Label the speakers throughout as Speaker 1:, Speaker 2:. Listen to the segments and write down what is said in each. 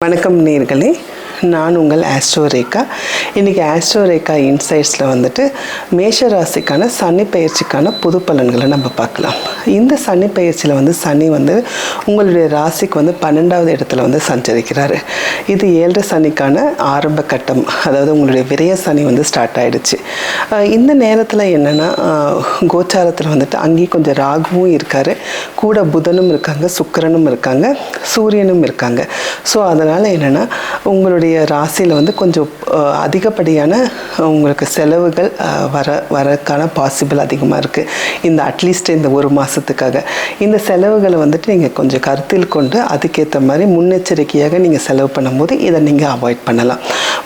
Speaker 1: வணக்கம் நேயர்களே, நான் உங்கள் ஆஸ்ட்ரோ ரேகா. இன்றைக்கி ஆஸ்ட்ரோ ரேகா இன்சைட்ஸில் வந்துட்டு மேஷ ராசிக்கான சனி பயிற்சிக்கான புது பலன்களை நம்ம பார்க்கலாம். இந்த சனி பயிற்சியில் வந்து சனி வந்து உங்களுடைய ராசிக்கு வந்து 12வது இடத்துல வந்து சஞ்சரிக்கிறாரு. இது 7 சனிக்கான ஆரம்ப கட்டம், அதாவது உங்களுடைய விரய சனி வந்து ஸ்டார்ட் ஆகிடுச்சு. இந்த நேரத்தில் என்னென்னா கோச்சாரத்தில் வந்துட்டு அங்கேயும் கொஞ்சம் ராகுவும் இருக்கார், கூட புதனும் இருக்காங்க, சுக்கிரனும் இருக்காங்க, சூரியனும் இருக்காங்க. ஸோ அதனால் என்னென்னா உங்களுடைய ராசியில் வந்து கொஞ்சம் அதிகப்படியான உங்களுக்கு செலவுகள் வரக்கான பாசிபிள் அதிகமாக இருக்குது. இந்த அட்லீஸ்ட் இந்த ஒரு மாதத்துக்காக இந்த செலவுகளை வந்துட்டு நீங்கள் கொஞ்சம் கருத்தில் கொண்டு அதுக்கேற்ற மாதிரி முன்னெச்சரிக்கையாக நீங்கள் செலவு பண்ணும்போது இதை நீங்கள் அவாய்ட் பண்ணலாம்.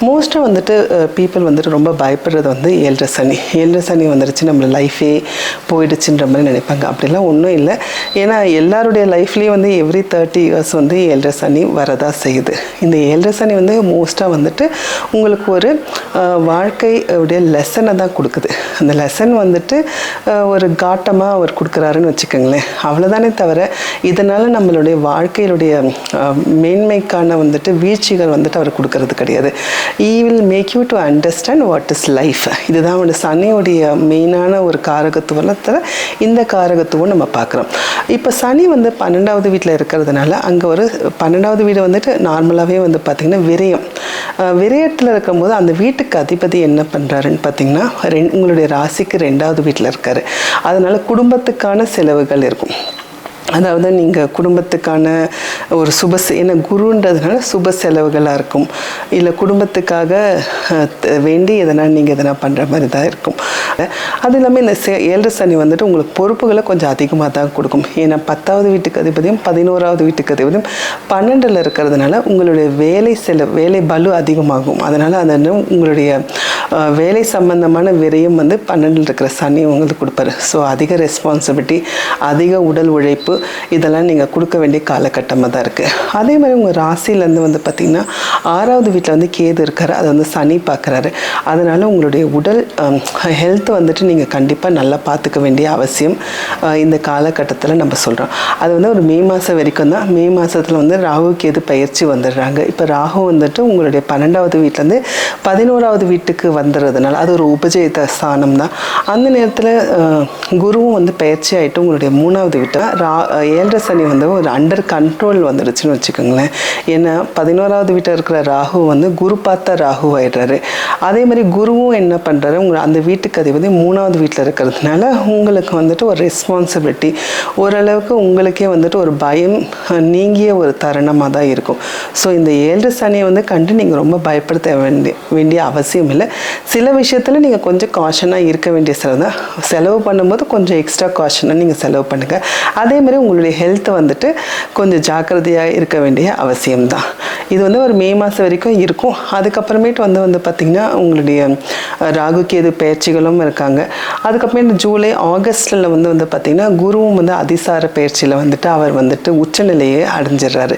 Speaker 1: மோஸ்ட்டாக வந்துட்டு பீப்புள் வந்துட்டு ரொம்ப பயப்படுறது வந்து 7 சனி வந்துடுச்சு, நம்ம லைஃபே போயிடுச்சுன்ற மாதிரி நினைப்பாங்க. அப்படிலாம் ஒன்றும் இல்லை. ஏன்னா எல்லாருடைய லைஃப்லேயும் வந்து எவ்ரி 30 இயர்ஸ் வந்து 7 சனி வரதா செய்யுது. இந்த 7 சனி வந்து மோஸ்ட்டாக வந்துட்டு உங்களுக்கு ஒரு வாழ்க்கையுடைய லெசனை தான் கொடுக்குது. அந்த லெசன் வந்துட்டு ஒரு காட்டமாக அவர் கொடுக்குறாருன்னு வச்சுக்கோங்களேன், அவ்வளோதானே தவிர இதனால் நம்மளுடைய வாழ்க்கையிலுடைய மேன்மைக்கான வந்துட்டு வீழ்ச்சிகள் வந்துட்டு அவர் கொடுக்கறது கிடையாது. He will make you to understand what is life. இதுதான் வந்து சனியுடைய மெயினான ஒரு காரகத்துவத்தில் இந்த காரகத்துவம் நம்ம பார்க்குறோம். இப்போ சனி வந்து 12வது வீட்டில் இருக்கிறதுனால அங்கே ஒரு 12வது வீடு வந்துட்டு நார்மலாகவே வந்து பார்த்திங்கன்னா விரயத்தில் இருக்கும்போது அந்த வீட்டுக்கு அதிபதி என்ன பண்ணுறாருன்னு பார்த்திங்கன்னா உங்களுடைய ராசிக்கு 2வது வீட்டில் இருக்கார். அதனால் குடும்பத்துக்கான செலவுகள் இருக்கும். அதாவது நீங்கள் குடும்பத்துக்கான ஒரு ஏன்னா குருன்றதுனால சுப செலவுகளாக இருக்கும், இல்லை குடும்பத்துக்காக வேண்டி நீங்கள் எதனா பண்ணுற மாதிரி தான் இருக்கும். அது இல்லாமல் இந்த 7 சனி வந்துட்டு உங்களுக்கு பொறுப்புகளை கொஞ்சம் அதிகமாக தான் கொடுக்கும். ஏன்னா 10வது வீட்டுக்கு அதிபதியும் 11வது வீட்டுக்கு அதிபதியும் 12ல் இருக்கிறதுனால உங்களுடைய வேலை பலு அதிகமாகும். அதனால் அது உங்களுடைய வேலை சம்பந்தமான விரயம் வந்து 12ல் இருக்கிற சனி உங்களுக்கு கொடுப்பாரு. ஸோ அதிக ரெஸ்பான்சிபிலிட்டி, அதிக உடல் உழைப்பு இதெல்லாம் நீங்கள் கொடுக்க வேண்டிய காலகட்டமாக தான் இருக்குது. அதே மாதிரி உங்கள் ராசியிலேருந்து வந்து பார்த்திங்கன்னா 6வது வீட்டில் வந்து கேது இருக்கார், அதை வந்து சனி பார்க்குறாரு. அதனால் உங்களுடைய உடல் ஹெல்த் வந்துட்டு நீங்கள் கண்டிப்பாக நல்லா பார்த்துக்க வேண்டிய அவசியம் இந்த காலகட்டத்தில் நம்ம சொல்கிறோம். அது வந்து ஒரு மே மாதம் வரைக்கும் தான். மே மாதத்தில் வந்து ராகு கேது பயிற்சி வந்துடுறாங்க. இப்போ ராகு வந்துட்டு உங்களுடைய 12வது வீட்டிலேருந்து 11வது வீட்டுக்கு வந்துடுறதுனால அது ஒரு உபஜயத்த ஸ்தானம் தான். அந்த நேரத்தில் குருவும் வந்து பயிற்சி ஆகிட்டு உங்களுடைய 3வது வீட்டை 7 சனி வந்து ஒரு அண்டர் கண்ட்ரோல் வந்துடுச்சுன்னு வச்சுக்கோங்களேன். ஏன்னா 11வது வீட்டில் இருக்கிற ராகு வந்து குரு பார்த்த ராகு ஆகிடுறாரு. அதே மாதிரி குருவும் என்ன பண்ணுறாரு, அந்த வீட்டுக்கு அதிபதி 3வது வீட்டில் இருக்கிறதுனால உங்களுக்கு வந்துட்டு ஒரு ரெஸ்பான்சிபிலிட்டி, ஓரளவுக்கு உங்களுக்கே வந்துட்டு ஒரு பயம் நீங்கிய ஒரு தருணமாக தான் இருக்கும். ஸோ இந்த 7 சனியை வந்து கண்டு நீங்கள் ரொம்ப பயப்படுத்த வேண்டிய அவசியம் இல்லை. சில விஷயத்தில் நீங்கள் கொஞ்சம் காஷனாக இருக்க வேண்டிய செலவு பண்ணும்போது கொஞ்சம் எக்ஸ்ட்ரா காஷனாக நீங்கள் செலவு பண்ணுங்கள். அதே மாதிரி உங்களுடைய ஹெல்த்தை வந்துட்டு கொஞ்சம் ஜாக்கிரதையாக இருக்க வேண்டிய அவசியம்தான். இது வந்து ஒரு மே மாதம் வரைக்கும் இருக்கும். அதுக்கப்புறமேட்டு வந்து பார்த்திங்கன்னா உங்களுடைய ராகு கேது பயிற்சிகளும் இருக்காங்க. அதுக்கப்புறமேட்டு ஜூலை ஆகஸ்டில் வந்து பார்த்திங்கன்னா குருவும் வந்து அதிசார பயிற்சியில் வந்துட்டு அவர் வந்துட்டு உச்சநிலையை அடைஞ்சிடுறாரு.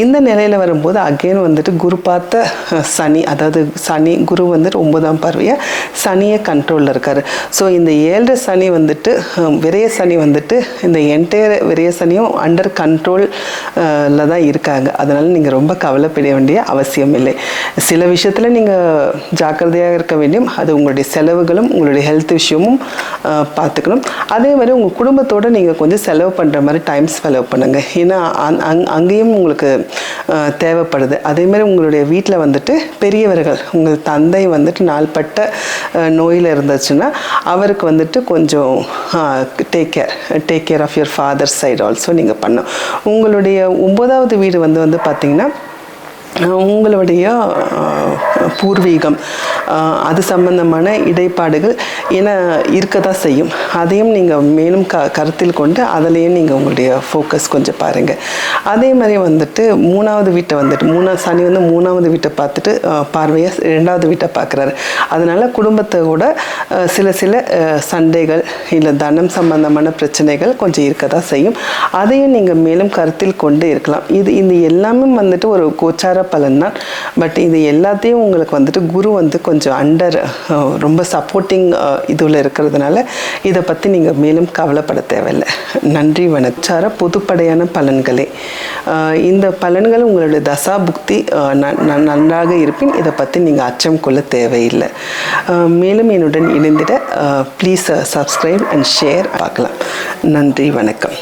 Speaker 1: இந்த நிலையில் வரும்போது அகெயின் வந்துட்டு குரு பார்த்த சனி, அதாவது குரு வந்துட்டு 9ஆம் பார்வையாக சனியை கண்ட்ரோலில் இருக்கார். ஸோ இந்த 7 சனி வந்துட்டு விரய சனி வந்துட்டு இந்த என்டையர் விரய சனியும் அண்டர் கண்ட்ரோலில் தான் இருக்காங்க. அதனால் நீங்கள் ரொம்ப கவலைப்பட வேண்டிய அவசியம் இல்லை. சில விஷயத்தில் நீங்கள் ஜாக்கிரதையாக இருக்க வேண்டியும், அது உங்களுடைய செலவுகளும் உங்களுடைய ஹெல்த் விஷயமும் பார்த்துக்கணும். அதே மாதிரி உங்கள் குடும்பத்தோடு நீங்கள் கொஞ்சம் செலவு பண்ணுற மாதிரி டைம் செலவு பண்ணுங்கள். ஏன்னா அங்கேயும் உங்களுக்கு தேவைப்படுது. அதேமாதிரி உங்களுடைய வீட்டில் வந்துட்டு பெரியவர்கள், உங்கள் தந்தை வந்துட்டு நாள்பட்ட நோயில் இருந்துச்சுன்னா அவருக்கு வந்துட்டு கொஞ்சம் take care of your father side also நீங்கள் பண்ணணும். உங்களுடைய 9வது வீடு வந்து பார்த்திங்கன்னா உங்களுடைய பூர்வீகம், அது சம்பந்தமான இடைப்பாடுகள் ஏன்னா இருக்க தான் செய்யும். அதையும் நீங்கள் மேலும் கருத்தில் கொண்டு அதிலையும் நீங்கள் உங்களுடைய ஃபோக்கஸ் கொஞ்சம் பாருங்கள். அதே மாதிரி வந்துட்டு 3வது வீட்டை வந்துட்டு சனி வந்து 3வது வீட்டை பார்த்துட்டு பார்வையாக 2வது வீட்டை பார்க்குறாரு. அதனால் குடும்பத்தோட சில சண்டைகள் இல்லை தனம் சம்பந்தமான பிரச்சனைகள் கொஞ்சம் இருக்க தான் செய்யும். அதையும் நீங்கள் மேலும் கருத்தில் கொண்டு இருக்கலாம். இது எல்லாமே வந்துட்டு ஒரு கோச்சார பலன் தான். பட் இது எல்லாத்தையும் உங்களுக்கு வந்துட்டு குரு வந்து கொஞ்சம் ரொம்ப சப்போர்ட்டிங் இதில் இருக்கிறதுனால இதை பற்றி நீங்கள் மேலும் கவலைப்பட தேவையில்லை. நன்றி வணக்கம். பொதுப்படையான பலன்களே. இந்த பலன்கள் உங்களுடைய தசா புக்தி நன்றாக இருப்பின் இதை பற்றி நீங்கள் அச்சம் கொள்ள தேவையில்லை. மேலும் என்னுடன் இணைந்திட ப்ளீஸ் சப்ஸ்கிரைப் அண்ட் ஷேர் பார்க்கலாம். நன்றி வணக்கம்.